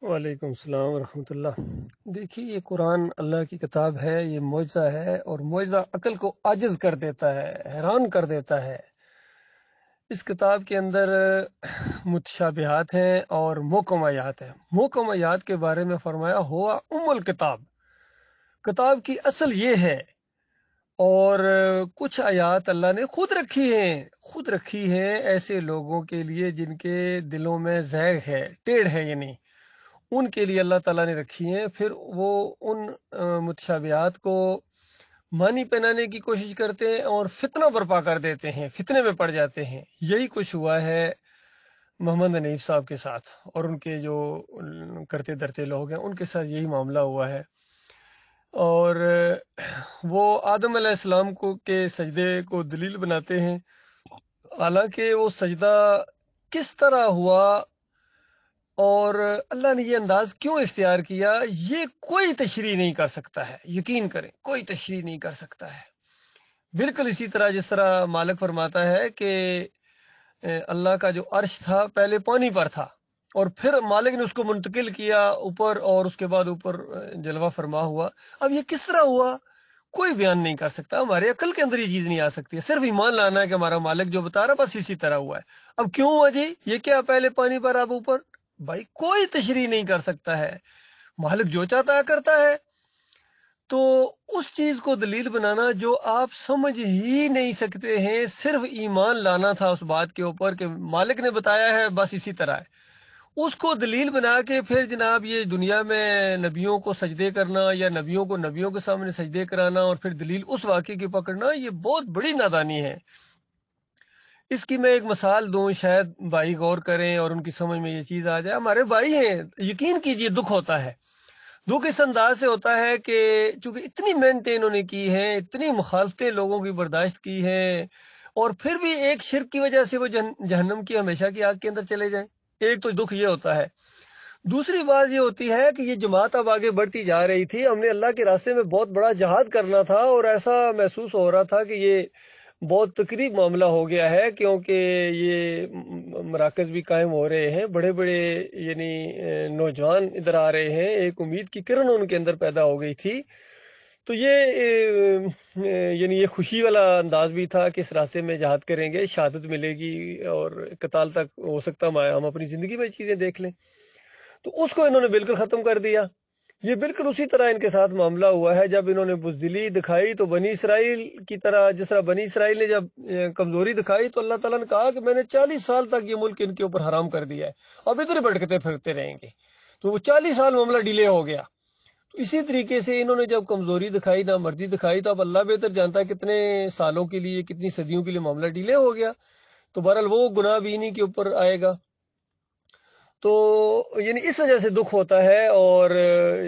وعلیکم السلام ورحمۃ اللہ۔ دیکھیے، یہ قرآن اللہ کی کتاب ہے، یہ معجزہ ہے، اور معجزہ عقل کو عاجز کر دیتا ہے، حیران کر دیتا ہے۔ اس کتاب کے اندر متشابہات ہیں اور محکم آیات ہیں۔ محکم آیات کے بارے میں فرمایا ہوا الکتاب، کتاب کی اصل یہ ہے، اور کچھ آیات اللہ نے خود رکھی ہیں ایسے لوگوں کے لیے جن کے دلوں میں زیغ ہے، ٹیڑھ ہے، یعنی ان کے لیے اللہ تعالیٰ نے رکھی ہیں۔ پھر وہ ان متشابہات کو معنی پہنانے کی کوشش کرتے ہیں اور فتنہ برپا کر دیتے ہیں، فتنے میں پڑ جاتے ہیں۔ یہی کچھ ہوا ہے محمد حنیف صاحب کے ساتھ، اور ان کے جو کرتے درتے لوگ ہیں ان کے ساتھ یہی معاملہ ہوا ہے۔ اور وہ آدم علیہ السلام کو کے سجدے کو دلیل بناتے ہیں، حالانکہ وہ سجدہ کس طرح ہوا اور اللہ نے یہ انداز کیوں اختیار کیا، یہ کوئی تشریح نہیں کر سکتا ہے۔ یقین کریں، کوئی تشریح نہیں کر سکتا ہے۔ بالکل اسی طرح جس طرح مالک فرماتا ہے کہ اللہ کا جو عرش تھا پہلے پانی پر تھا، اور پھر مالک نے اس کو منتقل کیا اوپر، اور اس کے بعد اوپر جلوہ فرما ہوا۔ اب یہ کس طرح ہوا کوئی بیان نہیں کر سکتا، ہمارے عقل کے اندر یہ چیز نہیں آ سکتی ہے۔ صرف ایمان لانا ہے کہ ہمارا مالک جو بتا رہا بس اسی طرح ہوا ہے۔ اب کیوں ہوا جی، یہ کیا پہلے پانی پر اب اوپر؟ بھائی کوئی تشریح نہیں کر سکتا ہے، مالک جو چاہتا ہے کرتا ہے۔ تو اس چیز کو دلیل بنانا جو آپ سمجھ ہی نہیں سکتے ہیں، صرف ایمان لانا تھا اس بات کے اوپر کہ مالک نے بتایا ہے بس اسی طرح ہے، اس کو دلیل بنا کے پھر جناب یہ دنیا میں نبیوں کو سجدے کرنا یا نبیوں کے سامنے سجدے کرانا اور پھر دلیل اس واقعے کی پکڑنا، یہ بہت بڑی نادانی ہے۔ اس کی میں ایک مثال دوں، شاید بھائی غور کریں اور ان کی سمجھ میں یہ چیز آ جائے۔ ہمارے بھائی ہیں، یقین کیجئے دکھ ہوتا ہے۔ دکھ اس انداز سے ہوتا ہے کہ چونکہ اتنی محنتیں انہوں نے کی ہیں، اتنی مخالفتیں لوگوں کی برداشت کی ہیں، اور پھر بھی ایک شرک کی وجہ سے وہ جہنم کی ہمیشہ کی آگ کے اندر چلے جائیں۔ ایک تو دکھ یہ ہوتا ہے۔ دوسری بات یہ ہوتی ہے کہ یہ جماعت اب آگے بڑھتی جا رہی تھی، ہم نے اللہ کے راستے میں بہت بڑا جہاد کرنا تھا، اور ایسا محسوس ہو رہا تھا کہ یہ بہت تقریب معاملہ ہو گیا ہے، کیونکہ یہ مراکز بھی قائم ہو رہے ہیں، بڑے بڑے یعنی نوجوان ادھر آ رہے ہیں، ایک امید کی کرن ان کے اندر پیدا ہو گئی تھی۔ تو یہ یعنی یہ خوشی والا انداز بھی تھا کہ اس راستے میں جہاد کریں گے، شہادت ملے گی، اور قتال تک ہو سکتا ہم اپنی زندگی میں چیزیں دیکھ لیں۔ تو اس کو انہوں نے بالکل ختم کر دیا۔ یہ بالکل اسی طرح ان کے ساتھ معاملہ ہوا ہے، جب انہوں نے بزدلی دکھائی تو بنی اسرائیل کی طرح، جس طرح بنی اسرائیل نے جب کمزوری دکھائی تو اللہ تعالیٰ نے کہا کہ میں نے 40 سال تک یہ ملک ان کے اوپر حرام کر دیا ہے، اب ادھر بھٹکتے پھرتے رہیں گے۔ تو وہ 40 سال معاملہ ڈیلے ہو گیا۔ تو اسی طریقے سے انہوں نے جب کمزوری دکھائی، نامردی دکھائی، تو اب اللہ بہتر جانتا ہے کتنے سالوں کے لیے، کتنی صدیوں کے لیے معاملہ ڈیلے ہو گیا۔ تو بہرحال وہ گناہ بھی انہی کے اوپر آئے گا۔ تو یعنی اس وجہ سے دکھ ہوتا ہے، اور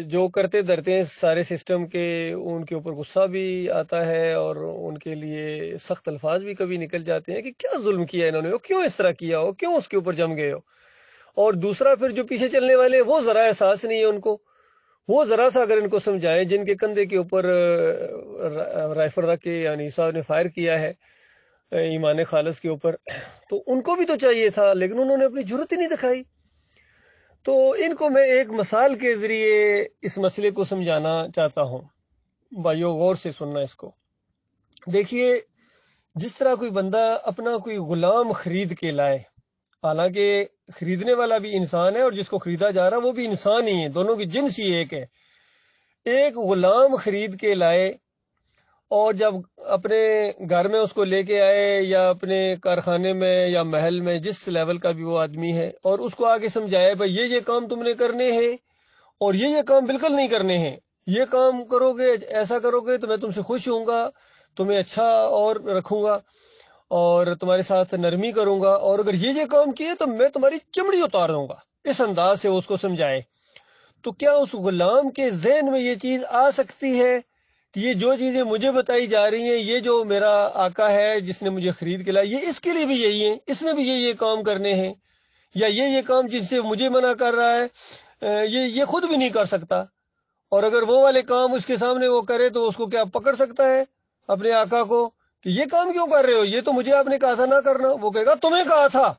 جو کرتے درتے ہیں سارے سسٹم کے، ان کے اوپر غصہ بھی آتا ہے، اور ان کے لیے سخت الفاظ بھی کبھی نکل جاتے ہیں کہ کیا ظلم کیا انہوں نے، کیوں اس طرح کیا ہو، کیوں اس کے اوپر جم گئے ہو۔ اور دوسرا پھر جو پیچھے چلنے والے وہ ذرا احساس نہیں ہے ان کو، وہ ذرا سا اگر ان کو سمجھائیں، جن کے کندھے کے اوپر رائفل رکھ کے یعنی صاحب نے فائر کیا ہے ایمان خالص کے اوپر، تو ان کو بھی تو چاہیے تھا، لیکن انہوں نے اپنی جرت ہی نہیں دکھائی۔ تو ان کو میں ایک مثال کے ذریعے اس مسئلے کو سمجھانا چاہتا ہوں۔ بھائیو غور سے سننا اس کو۔ دیکھیے، جس طرح کوئی بندہ اپنا کوئی غلام خرید کے لائے، حالانکہ خریدنے والا بھی انسان ہے اور جس کو خریدا جا رہا وہ بھی انسان ہی ہے، دونوں کی جنس ہی ایک ہے۔ ایک غلام خرید کے لائے، اور جب اپنے گھر میں اس کو لے کے آئے یا اپنے کارخانے میں یا محل میں، جس لیول کا بھی وہ آدمی ہے، اور اس کو آگے سمجھائے بھائی یہ کام تم نے کرنے ہیں، اور یہ کام بالکل نہیں کرنے ہیں، یہ کام کرو گے، ایسا کرو گے تو میں تم سے خوش ہوں گا، تمہیں اچھا اور رکھوں گا، اور تمہارے ساتھ نرمی کروں گا، اور اگر یہ کام کیے تو میں تمہاری چمڑی اتار دوں گا، اس انداز سے اس کو سمجھائے، تو کیا اس غلام کے ذہن میں یہ چیز آ سکتی ہے کہ یہ جو چیزیں مجھے بتائی جا رہی ہیں، یہ جو میرا آقا ہے جس نے مجھے خرید کے لایا، یہ اس کے لیے بھی یہی ہیں، اس میں بھی یہ کام کرنے ہیں، یا یہ کام جن سے مجھے منع کر رہا ہے یہ خود بھی نہیں کر سکتا، اور اگر وہ والے کام اس کے سامنے وہ کرے تو اس کو کیا پکڑ سکتا ہے اپنے آقا کو کہ یہ کام کیوں کر رہے ہو، یہ تو مجھے آپ نے کہا تھا نہ کرنا؟ وہ کہے گا تمہیں کہا تھا،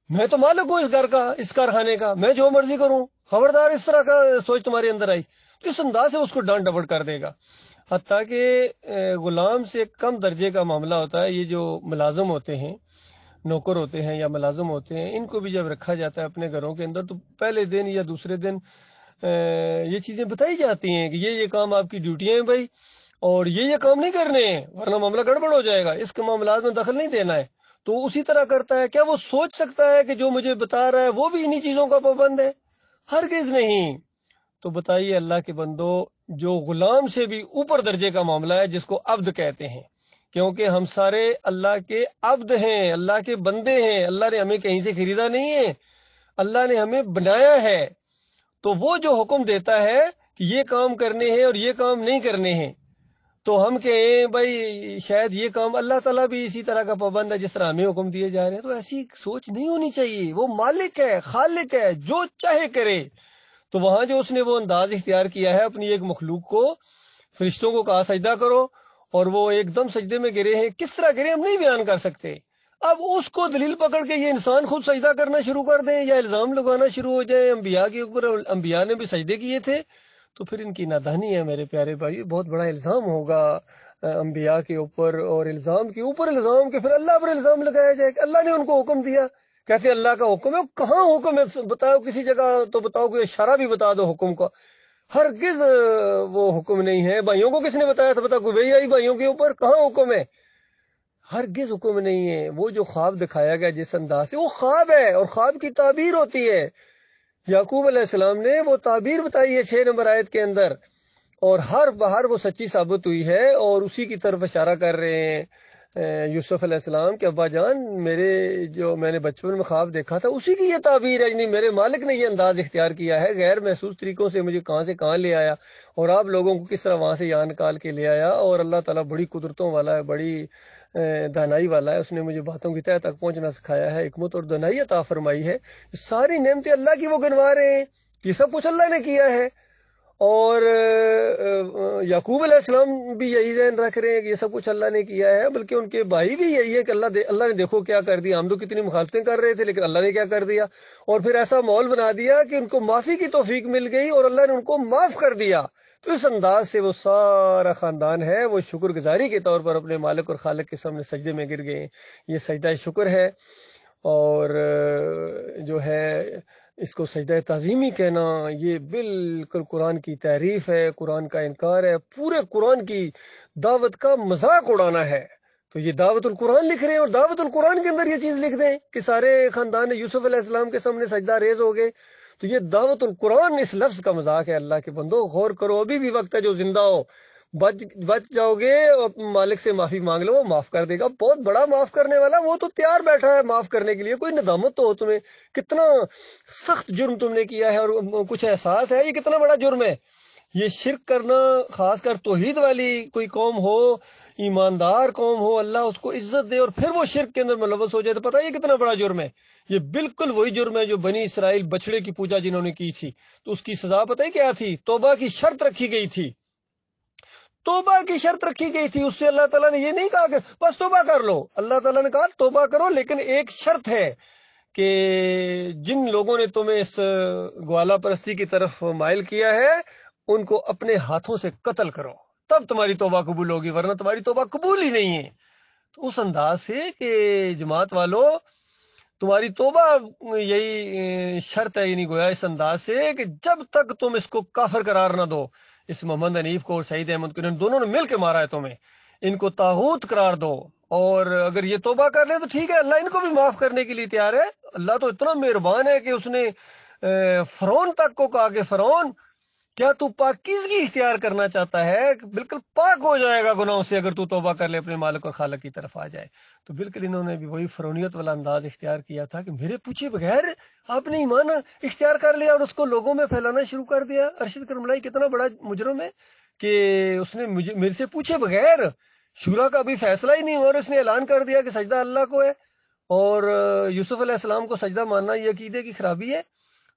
میں تو مالک ہوں اس گھر کا، اس کارخانے کا، میں جو مرضی کروں، خبردار اس طرح کا سوچ تمہارے اندر آئی تو اس انداز سے اس کو ڈانٹ ڈپٹ کر دے گا. حتیٰ کہ غلام سے کم درجے کا معاملہ ہوتا ہے. یہ جو ملازم ہوتے ہیں، نوکر ہوتے ہیں یا ملازم ہوتے ہیں، ان کو بھی جب رکھا جاتا ہے اپنے گھروں کے اندر تو پہلے دن یا دوسرے دن یہ چیزیں بتائی جاتی ہیں کہ یہ کام آپ کی ڈیوٹیاں ہیں بھائی، اور یہ کام نہیں کرنے ہیں ورنہ معاملہ گڑبڑ ہو جائے گا، اس کے معاملات میں دخل نہیں دینا ہے. تو اسی طرح کرتا ہے. کیا وہ سوچ سکتا ہے کہ جو مجھے بتا رہا ہے وہ بھی انہی چیزوں کا پابند ہے؟ ہرگز نہیں. تو بتائیے اللہ کے بندو، جو غلام سے بھی اوپر درجے کا معاملہ ہے جس کو عبد کہتے ہیں، کیونکہ ہم سارے اللہ کے عبد ہیں، اللہ کے بندے ہیں. اللہ نے ہمیں کہیں سے خریدا نہیں ہے، اللہ نے ہمیں بنایا ہے. تو وہ جو حکم دیتا ہے کہ یہ کام کرنے ہیں اور یہ کام نہیں کرنے ہیں، تو ہم کہیں بھائی شاید یہ کام اللہ تعالیٰ بھی اسی طرح کا پابند ہے جس طرح ہمیں حکم دیے جا رہے ہیں. تو ایسی سوچ نہیں ہونی چاہیے. وہ مالک ہے، خالق ہے، جو چاہے کرے. تو وہاں جو اس نے وہ انداز اختیار کیا ہے اپنی ایک مخلوق کو، فرشتوں کو کہا سجدہ کرو، اور وہ ایک دم سجدے میں گرے ہیں. کس طرح گرے ہم نہیں بیان کر سکتے. اب اس کو دلیل پکڑ کے یہ انسان خود سجدہ کرنا شروع کر دیں یا الزام لگانا شروع ہو جائے انبیاء کے اوپر، انبیاء نے بھی سجدے کیے تھے، تو پھر ان کی نادانی ہے میرے پیارے بھائی. بہت بڑا الزام ہوگا انبیاء کے اوپر، اور الزام کے اوپر الزام کے پھر اللہ پر الزام لگایا جائے کہ اللہ نے ان کو حکم دیا. کہتے اللہ کا حکم ہے. کہاں حکم ہے بتاؤ، کسی جگہ تو بتاؤ، کوئی اشارہ بھی بتا دو حکم کا. ہرگز وہ حکم نہیں ہے. بھائیوں کو کس نے بتایا تھا؟ بتا کوئی بھائی آئی بھائیوں کے اوپر، کہاں حکم ہے؟ ہرگز حکم نہیں ہے. وہ جو خواب دکھایا گیا جس انداز سے، وہ خواب ہے اور خواب کی تعبیر ہوتی ہے. یعقوب علیہ السلام نے وہ تعبیر بتائی ہے 6 نمبر آیت کے اندر، اور ہر بہر وہ سچی ثابت ہوئی ہے، اور اسی کی طرف اشارہ کر رہے ہیں یوسف علیہ السلام کہ ابا جان میرے جو میں نے بچپن میں خواب دیکھا تھا اسی کی یہ تعبیر ہے. یعنی میرے مالک نے یہ انداز اختیار کیا ہے، غیر محسوس طریقوں سے مجھے کہاں سے کہاں لے آیا، اور آپ لوگوں کو کس طرح وہاں سے یہاں نکال کے لے آیا. اور اللہ تعالیٰ بڑی قدرتوں والا ہے، بڑی دانائی والا ہے. اس نے مجھے باتوں کی تہہ تک پہنچنا سکھایا ہے، حکمت اور دانائی عطا فرمائی ہے. ساری نعمتیں اللہ کی وہ گنوا رہے ہیں، یہ سب کچھ اللہ نے کیا ہے. اور یعقوب علیہ السلام بھی یہی ذہن رکھ رہے ہیں کہ یہ سب کچھ اللہ نے کیا ہے، بلکہ ان کے بھائی بھی یہی ہے کہ اللہ نے دیکھو کیا کر دیا. ہم تو کتنی مخالفتیں کر رہے تھے لیکن اللہ نے کیا کر دیا، اور پھر ایسا ماحول بنا دیا کہ ان کو معافی کی توفیق مل گئی اور اللہ نے ان کو معاف کر دیا. تو اس انداز سے وہ سارا خاندان ہے وہ شکر گزاری کے طور پر اپنے مالک اور خالق کے سامنے سجدے میں گر گئے. یہ سجدہ شکر ہے، اور جو ہے اس کو سجدہ تعظیمی کہنا یہ بالکل قرآن کی تعریف ہے، قرآن کا انکار ہے، پورے قرآن کی دعوت کا مذاق اڑانا ہے. تو یہ دعوت القرآن لکھ رہے ہیں، اور دعوت القرآن کے اندر یہ چیز لکھ دیں کہ سارے خاندان یوسف علیہ السلام کے سامنے سجدہ ریز ہو گئے. تو یہ دعوت القرآن اس لفظ کا مذاق ہے. اللہ کے بندو غور کرو، ابھی بھی وقت ہے، جو زندہ ہو بچ جاؤ گے اور مالک سے معافی مانگ لو، وہ معاف کر دے گا. بہت بڑا معاف کرنے والا، وہ تو تیار بیٹھا ہے معاف کرنے کے لیے. کوئی ندامت تو ہو تمہیں، کتنا سخت جرم تم نے کیا ہے اور کچھ احساس ہے یہ کتنا بڑا جرم ہے. یہ شرک کرنا، خاص کر توحید والی کوئی قوم ہو، ایماندار قوم ہو، اللہ اس کو عزت دے اور پھر وہ شرک کے اندر ملوث ہو جائے تو پتہ یہ کتنا بڑا جرم ہے. یہ بالکل وہی جرم ہے جو بنی اسرائیل بچڑے کی پوجا جنہوں نے کی تھی، تو اس کی سزا پتہ ہے کیا تھی؟ توبہ کی شرط رکھی گئی تھی. توبہ کی شرط رکھی گئی تھی. اس سے اللہ تعالیٰ نے یہ نہیں کہا کہ بس توبہ کر لو. اللہ تعالیٰ نے کہا توبہ کرو، لیکن ایک شرط ہے کہ جن لوگوں نے تمہیں اس گوالا پرستی کی طرف مائل کیا ہے ان کو اپنے ہاتھوں سے قتل کرو، تب تمہاری توبہ قبول ہوگی، ورنہ تمہاری توبہ قبول ہی نہیں ہے. تو اس انداز سے کہ جماعت والو تمہاری توبہ یہی شرط ہے، یعنی گویا اس انداز سے کہ جب تک تم اس کو کافر قرار نہ دو، اس محمد حنیف کو اور سعید احمد کو دونوں نے مل کے مارا ہے تمہیں، ان کو طاغوت قرار دو. اور اگر یہ توبہ کر لیں تو ٹھیک ہے، اللہ ان کو بھی معاف کرنے کے لیے تیار ہے. اللہ تو اتنا مہربان ہے کہ اس نے فرعون تک کو کہا کہ فرعون کیا تو پاکیزگی اختیار کرنا چاہتا ہے؟ بالکل پاک ہو جائے گا گناہوں سے اگر تو توبہ کر لے، اپنے مالک اور خالق کی طرف آ جائے. تو بالکل انہوں نے بھی وہی فرعونیت والا انداز اختیار کیا تھا کہ میرے پوچھے بغیر آپ نے ایمان اختیار کر لیا اور اس کو لوگوں میں پھیلانا شروع کر دیا. ارشد کرملائی کتنا بڑا مجرم ہے کہ اس نے میرے سے پوچھے بغیر، شورا کا ابھی فیصلہ ہی نہیں ہوا اور اس نے اعلان کر دیا کہ سجدہ اللہ کو ہے، اور یوسف علیہ السلام کو سجدہ ماننا یہ عقیدے کی خرابی ہے.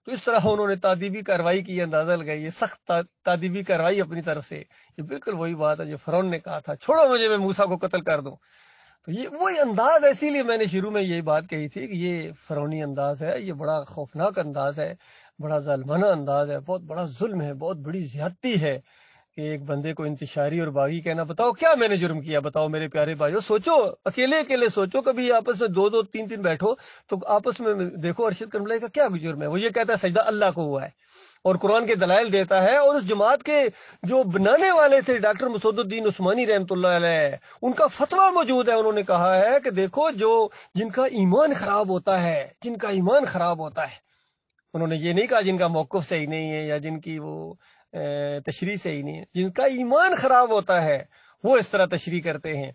تو اس طرح انہوں نے تعدیبی کارروائی کی، اندازہ لگائیے، سخت تعدیبی کارروائی اپنی طرف سے. یہ بالکل وہی بات ہے جو فرعون نے کہا تھا چھوڑو مجھے، میں موسیٰ کو قتل کر دوں. تو یہ وہی انداز ہے. اسی لیے میں نے شروع میں یہی بات کہی تھی کہ یہ فرعونی انداز ہے، یہ بڑا خوفناک انداز ہے. بڑا ظالمانہ انداز ہے، بہت بڑا ظلم ہے، بہت بڑی زیادتی ہے کہ ایک بندے کو انتشاری اور باغی کہنا۔ بتاؤ کیا میں نے جرم کیا؟ بتاؤ میرے پیارے بھائیو، سوچو، اکیلے اکیلے سوچو، کبھی آپس میں دو دو تین تین بیٹھو تو آپس میں دیکھو ارشد کرملائی کا کیا جرم ہے۔ وہ یہ کہتا ہے سجدہ اللہ کو ہوا ہے، اور قرآن کے دلائل دیتا ہے، اور اس جماعت کے جو بنانے والے تھے ڈاکٹر مسعود الدین عثمانی رحمۃ اللہ علیہ، ان کا فتویٰ موجود ہے۔ انہوں نے کہا ہے کہ دیکھو جن کا ایمان خراب ہوتا ہے، جن کا ایمان خراب ہوتا ہے، انہوں نے یہ نہیں کہا جن کا موقف صحیح نہیں ہے یا جن کی وہ تشریح صحیح نہیں ہے، جن کا ایمان خراب ہوتا ہے وہ اس طرح تشریح کرتے ہیں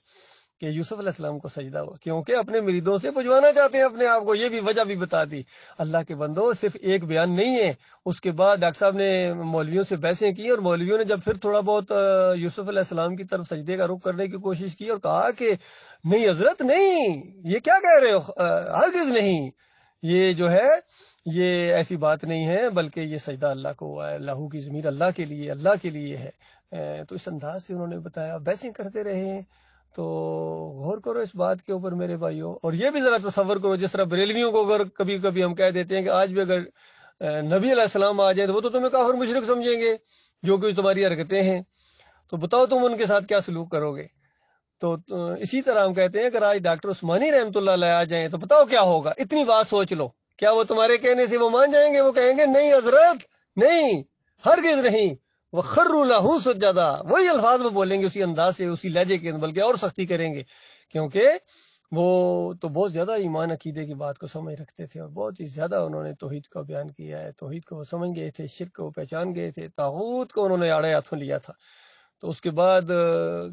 کہ یوسف علیہ السلام کو سجدہ ہوا، کیونکہ اپنے مریدوں سے پجوانا چاہتے ہیں اپنے آپ کو۔ یہ بھی وجہ بھی بتا دی۔ اللہ کے بندو، صرف ایک بیان نہیں ہے، اس کے بعد ڈاکٹر صاحب نے مولویوں سے بحثیں کی، اور مولویوں نے جب پھر تھوڑا بہت یوسف علیہ السلام کی طرف سجدے کا رخ کرنے کی کوشش کی اور کہا کہ نہیں حضرت نہیں، یہ کیا کہہ رہے ہو، ہرگز نہیں، یہ جو ہے یہ ایسی بات نہیں ہے، بلکہ یہ سجدہ اللہ کو ہوا ہے، لہو کی ضمیر اللہ کے لیے، اللہ کے لیے ہے۔ تو اس انداز سے انہوں نے بتایا، بحثیں کرتے رہے ہیں۔ تو غور کرو اس بات کے اوپر میرے بھائیوں، اور یہ بھی ذرا تصور کرو، جس طرح بریلویوں کو اگر کبھی کبھی ہم کہہ دیتے ہیں کہ آج بھی اگر نبی علیہ السلام آ جائیں تو وہ تو تمہیں کافر مشرک سمجھیں گے جو کہ تمہاری حرکتیں ہیں، تو بتاؤ تم ان کے ساتھ کیا سلوک کرو گے۔ تو اسی طرح ہم کہتے ہیں کہ آج ڈاکٹر عثمانی رحمۃ اللہ علیہ آ جائیں تو بتاؤ کیا ہوگا۔ اتنی بات سوچ لو، کیا وہ تمہارے کہنے سے وہ مان جائیں گے؟ وہ کہیں گے نہیں حضرت نہیں، ہرگز نہیں، وہ خروا لہ سجدا، وہی الفاظ وہ بولیں گے اسی انداز سے، اسی لہجے کے، بلکہ اور سختی کریں گے، کیونکہ وہ تو بہت زیادہ ایمان عقیدے کی بات کو سمجھ رکھتے تھے، اور بہت ہی زیادہ انہوں نے توحید کا بیان کیا ہے، توحید کو وہ سمجھ گئے تھے، شرک کو وہ پہچان گئے تھے، طاغوت کو انہوں نے آڑے ہاتھوں لیا تھا۔ تو اس کے بعد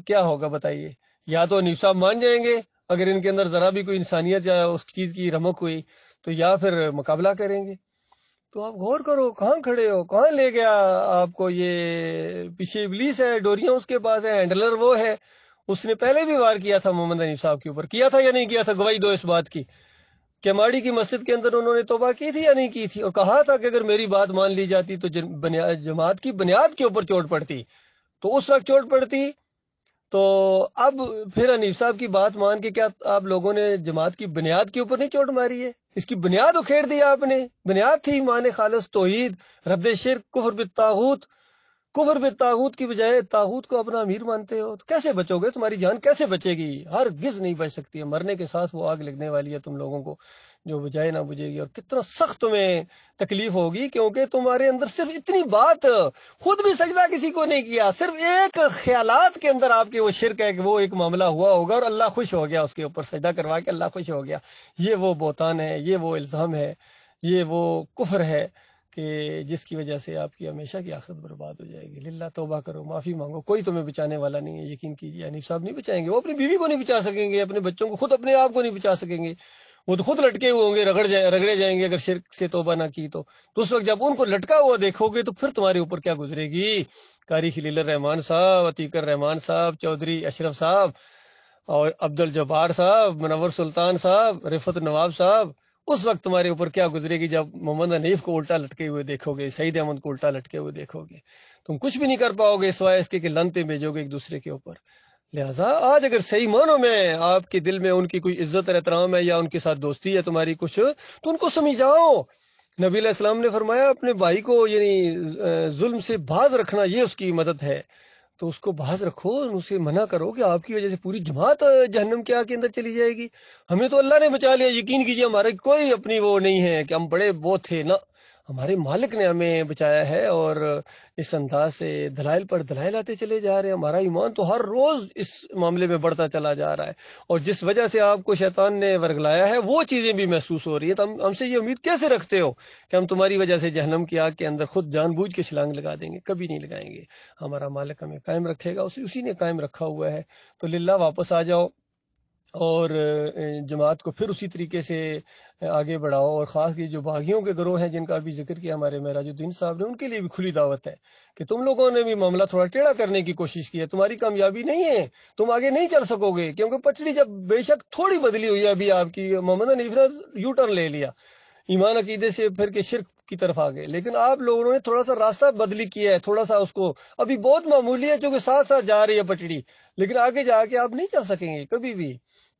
کیا ہوگا بتائیے؟ یا تو حنیف صاحب مان جائیں گے اگر ان کے اندر ذرا بھی کوئی انسانیت یا اس چیز کی رمق ہوئی تو، یا پھر مقابلہ کریں گے۔ تو آپ غور کرو، کہاں کھڑے ہو، کہاں لے گیا آپ کو یہ؟ پیچھے ابلیس ہے، ڈوریاں اس کے پاس ہے، ہینڈلر وہ ہے، اس نے پہلے بھی وار کیا تھا محمد حنیف صاحب کے اوپر، کیا تھا یا نہیں کیا تھا؟ گواہی دو اس بات کی کہ ماڑی کی مسجد کے اندر انہوں نے توبہ کی تھی یا نہیں کی تھی، اور کہا تھا کہ اگر میری بات مان لی جاتی تو جماعت کی بنیاد کے اوپر چوٹ پڑتی، تو اس وقت چوٹ پڑتی۔ تو اب پھر حنیف صاحب کی بات مان کے کیا آپ لوگوں نے جماعت کی بنیاد کے اوپر نہیں چوٹ ماری ہے؟ اس کی بنیاد اکھیڑ دیا آپ نے۔ بنیاد تھی ایمان خالص، توحید، رد شرک، کفر بالطاغوت۔ کفر بالطاغوت کی بجائے طاغوت کو اپنا امیر مانتے ہو، تو کیسے بچو گے؟ تمہاری جان کیسے بچے گی؟ ہرگز نہیں بچ سکتی ہے، مرنے کے ساتھ وہ آگ لگنے والی ہے تم لوگوں کو، جو بجائے نہ بجھے گی، اور کتنا سخت تمہیں تکلیف ہوگی، کیونکہ تمہارے اندر صرف اتنی بات، خود بھی سجدہ کسی کو نہیں کیا، صرف ایک خیالات کے اندر آپ کے وہ شرک ہے کہ وہ ایک معاملہ ہوا ہوگا اور اللہ خوش ہو گیا، اس کے اوپر سجدہ کروا کے اللہ خوش ہو گیا۔ یہ وہ بہتان ہے، یہ وہ الزام ہے، یہ وہ کفر ہے کہ جس کی وجہ سے آپ کی ہمیشہ کی آخرت برباد ہو جائے گی۔ للہ توبہ کرو، معافی مانگو، کوئی تمہیں بچانے والا نہیں ہے، یقین کیجیے۔ حنیف صاحب نہیں بچائیں گے، وہ اپنی بیوی کو نہیں بچا سکیں گے، اپنے بچوں کو، خود اپنے آپ کو نہیں بچا سکیں گے، وہ تو خود لٹکے ہوئے ہوں گے، رگڑے جائیں گے اگر شرک سے توبہ نہ کی تو۔ اس وقت جب ان کو لٹکا ہوا دیکھو گے تو پھر تمہارے اوپر کیا گزرے گی؟ قاری خلیل الرحمان صاحب، عتیق الرحمان صاحب، چودھری اشرف صاحب، اور عبد الجبار صاحب، منور سلطان صاحب، رفعت نواب صاحب، اس وقت تمہارے اوپر کیا گزرے گی جب محمد حنیف کو الٹا لٹکے ہوئے دیکھو گے، سعید احمد کو الٹا لٹکے ہوئے دیکھو گے؟ تم کچھ بھی نہیں کر پاؤ گے سوائے اس کے کہ لنتے بھیجو گے ایک دوسرے کے اوپر۔ لہذا آج اگر صحیح معنوں میں آپ کے دل میں ان کی کوئی عزت اور احترام ہے یا ان کے ساتھ دوستی ہے تمہاری کچھ، تو ان کو سمجھاؤ۔ نبی علیہ السلام نے فرمایا اپنے بھائی کو یعنی ظلم سے باز رکھنا یہ اس کی مدد ہے، تو اس کو باز رکھو، اسے منع کرو کہ آپ کی وجہ سے پوری جماعت جہنم کے آگ کے اندر چلی جائے گی۔ ہمیں تو اللہ نے بچا لیا، یقین کیجیے، ہمارے کوئی اپنی وہ نہیں ہے کہ ہم بڑے بہت تھے، نہ، ہمارے مالک نے ہمیں بچایا ہے، اور اس انداز سے دلائل پر دلائل آتے چلے جا رہے ہیں۔ ہمارا ایمان تو ہر روز اس معاملے میں بڑھتا چلا جا رہا ہے، اور جس وجہ سے آپ کو شیطان نے ورگلایا ہے وہ چیزیں بھی محسوس ہو رہی ہیں۔ تو ہم سے یہ امید کیسے رکھتے ہو کہ ہم تمہاری وجہ سے جہنم کی آگ کے اندر خود جان بوجھ کے چھلانگ لگا دیں گے؟ کبھی نہیں لگائیں گے۔ ہمارا مالک ہمیں قائم رکھے گا، اسی نے قائم رکھا ہوا ہے۔ تو للہ واپس آ جاؤ، اور جماعت کو پھر اسی طریقے سے آگے بڑھاؤ، اور خاص کی جو باغیوں کے گروہ ہیں جن کا بھی ذکر کیا ہمارے معراج الدین صاحب نے، ان کے لیے بھی کھلی دعوت ہے کہ تم لوگوں نے بھی معاملہ تھوڑا ٹیڑھا کرنے کی کوشش کی ہے، تمہاری کامیابی نہیں ہے، تم آگے نہیں چل سکو گے، کیونکہ پٹڑی جب بے شک تھوڑی بدلی ہوئی ہے ابھی آپ کی، محمد حنیف نے یو ٹرن لے لیا ایمان عقیدے سے پھر کے شرک کی طرف آ گئے، لیکن آپ لوگوں نے تھوڑا سا راستہ بدلی کیا ہے، تھوڑا سا اس کو ابھی بہت معمولی ہے چونکہ ساتھ ساتھ جا رہی ہے پٹڑی، لیکن آگے جا کے آپ نہیں چل سکیں گے کبھی بھی۔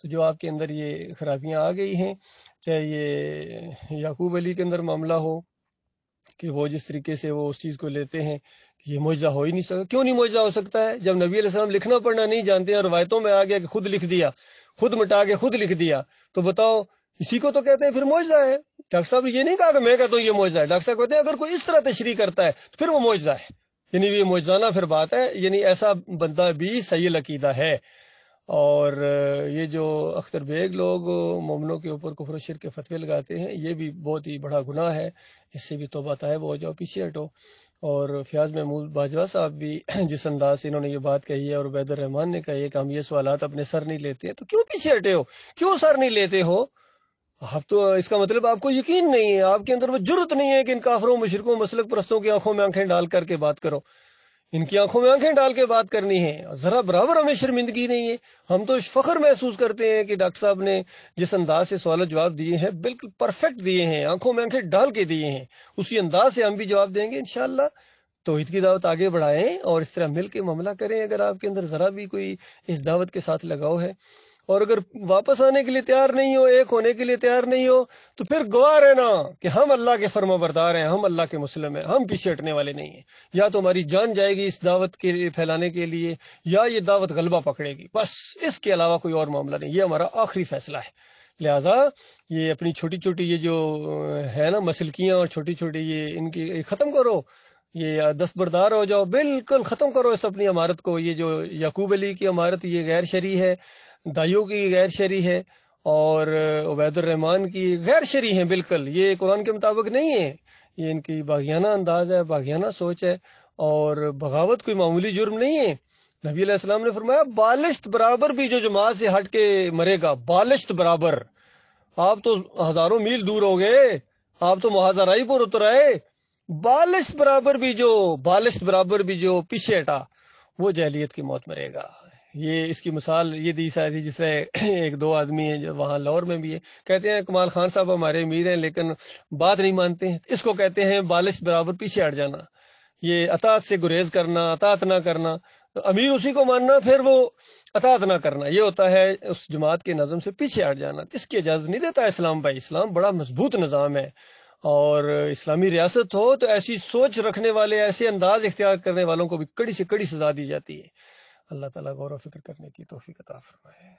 تو جو آپ کے اندر یہ خرابیاں آ گئی ہیں، چاہے یہ یعقوب علی کے اندر معاملہ ہو، کہ وہ جس طریقے سے وہ اس چیز کو لیتے ہیں کہ یہ معجزہ ہو ہی نہیں سکتا. کیوں نہیں معجزہ ہو سکتا ہے؟ جب نبی علیہ السلام لکھنا پڑھنا نہیں جانتے ہیں، روایتوں میں آ گیا کہ خود لکھ دیا، خود مٹا کے خود لکھ دیا، تو بتاؤ اسی کو تو کہتے ہیں پھر معجزہ ہے. ڈاکٹر صاحب یہ نہیں کہا کہ میں کہتا ہوں یہ معجزہ ہے. ڈاکٹر صاحب کہتے ہیں اگر کوئی اس طرح تشریح کرتا ہے تو پھر وہ معجزہ ہے، یعنی یہ معجزانہ پھر بات ہے، یعنی ایسا بندہ بھی صحیح العقیدہ ہے. اور یہ جو اختر بیگ لوگ مومنوں کے اوپر کفر و شرک کے فتوے لگاتے ہیں، یہ بھی بہت ہی بڑا گناہ ہے، اس سے بھی توبہ طائب ہو جاؤ، پیچھے ہٹو. اور فیاض محمود باجوہ صاحب بھی جس انداز سے انہوں نے یہ بات کہی ہے، اور عبید الرحمان نے کہی ہے کہ ہم یہ سوالات اپنے سر نہیں لیتے ہیں، تو کیوں پیچھے ہٹے ہو؟ کیوں سر نہیں لیتے ہو؟ آپ تو اس کا مطلب آپ کو یقین نہیں ہے، آپ کے اندر وہ جرت نہیں ہے کہ ان کافروں مشرکوں مسلک پرستوں کی آنکھوں میں آنکھیں ڈال کر کے بات کرو. ان کی آنکھوں میں آنکھیں ڈال کے بات کرنی ہے، ذرا برابر ہمیں شرمندگی نہیں ہے. ہم تو فخر محسوس کرتے ہیں کہ ڈاکٹر صاحب نے جس انداز سے سوال و جواب دیے ہیں بالکل پرفیکٹ دیے ہیں، آنکھوں میں آنکھیں ڈال کے دیے ہیں. اسی انداز سے ہم بھی جواب دیں گے انشاءاللہ. توحید کی دعوت آگے بڑھائیں اور اس طرح مل کے معاملہ کریں. اگر آپ کے اندر ذرا بھی کوئی اس دعوت کے ساتھ لگاؤ ہے، اور اگر واپس آنے کے لیے تیار نہیں ہو، ایک ہونے کے لیے تیار نہیں ہو، تو پھر گواہ رہنا کہ ہم اللہ کے فرما بردار ہیں، ہم اللہ کے مسلم ہیں، ہم پیچھے ہٹنے والے نہیں ہیں. یا تو ہماری جان جائے گی اس دعوت کے پھیلانے کے لیے، یا یہ دعوت غلبہ پکڑے گی، بس اس کے علاوہ کوئی اور معاملہ نہیں. یہ ہمارا آخری فیصلہ ہے. لہٰذا یہ اپنی چھوٹی چھوٹی یہ جو ہے نا مسلکیاں اور چھوٹی چھوٹی یہ ان کی ختم کرو، یہ دستبردار ہو جاؤ، بالکل ختم کرو اس اپنی عمارت کو. یہ جو یعقوب علی کی عمارت یہ غیر شرعی ہے، دائیوں کی غیر شرعی ہے، اور عبید الرحمان کی غیر شرعی ہیں بالکل. یہ قرآن کے مطابق نہیں ہے، یہ ان کی باغیانہ انداز ہے، باغیانہ سوچ ہے. اور بغاوت کوئی معمولی جرم نہیں ہے. نبی علیہ السلام نے فرمایا بالشت برابر بھی جو جماعت سے ہٹ کے مرے گا، بالشت برابر. آپ تو ہزاروں میل دور ہو گئے، آپ تو مہاجرائی پر اتر آئے. بالشت برابر بھی جو پیچھے ہٹا وہ جاہلیت کی موت مرے گا. یہ اس کی مثال یہ دی تھی، جس طرح ایک دو آدمی ہیں جو وہاں لاہور میں بھی ہے، کہتے ہیں کمال خان صاحب ہمارے امیر ہیں لیکن بات نہیں مانتے ہیں. اس کو کہتے ہیں بالش برابر پیچھے ہٹ جانا، یہ اطاعت سے گریز کرنا، اطاعت نہ کرنا. امیر اسی کو ماننا پھر وہ اطاعت نہ کرنا، یہ ہوتا ہے اس جماعت کے نظم سے پیچھے ہٹ جانا. اس کی اجازت نہیں دیتا اسلام. بھائی اسلام بڑا مضبوط نظام ہے، اور اسلامی ریاست ہو تو ایسی سوچ رکھنے والے، ایسے انداز اختیار کرنے والوں کو بھی کڑی سے کڑی سزا دی جاتی ہے. اللہ تعالیٰ غور و فکر کرنے کی توفیق عطا فرمائے.